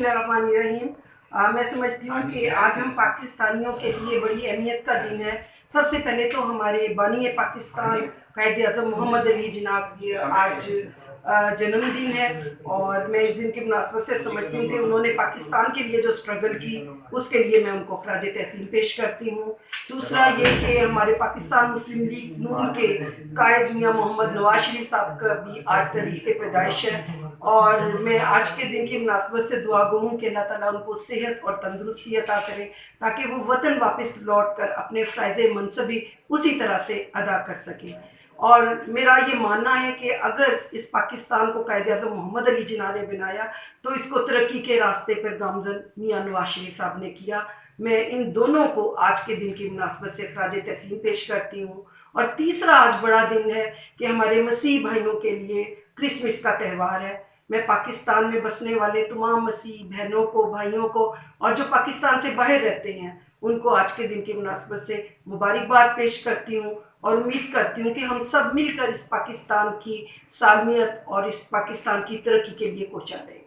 रहीम। मैं समझती हूँ कि आज हम पाकिस्तानियों के लिए बड़ी अहमियत का दिन है। सबसे पहले तो हमारे बानी पाकिस्तान कायद आज़म मोहम्मद अली जनाब की आज जन्मदिन है, और मैं इस दिन की मुनासबत से समझती हूँ कि उन्होंने पाकिस्तान के लिए जो स्ट्रगल की उसके लिए मैं उनको खराज तहसीन पेश करती हूँ। दूसरा ये कि हमारे पाकिस्तान मुस्लिम लीग नून के कायद मियां मोहम्मद नवाज शरीफ साहब का भी आज तारीख़ पैदाइश है, और मैं आज के दिन की मुनासबत से दुआ गो हूँ कि अल्लाह ताला उनको सेहत और तंदुरुस्ती अता करे ताकि वो वतन वापस लौट कर अपने फ़राइज़ मनसबी उसी तरह से अदा कर सकें। और मेरा ये मानना है कि अगर इस पाकिस्तान को कायद आज़म मोहम्मद अली जिन्ना ने बनाया तो इसको तरक्की के रास्ते पर गामज़न मियां नवाज शरीफ साहब ने किया। मैं इन दोनों को आज के दिन की मुनासबत से खराज तहसीन पेश करती हूँ। और तीसरा आज बड़ा दिन है कि हमारे मसीह भाइयों के लिए क्रिसमस का त्यौहार है। मैं पाकिस्तान में बसने वाले तमाम मसीह बहनों को, भाइयों को, और जो पाकिस्तान से बाहर रहते हैं उनको आज के दिन की मुनासबत से मुबारकबाद पेश करती हूँ, और उम्मीद करती हूँ कि हम सब मिलकर इस पाकिस्तान की सालमियत और इस पाकिस्तान की तरक्की के लिए कोशिश करें।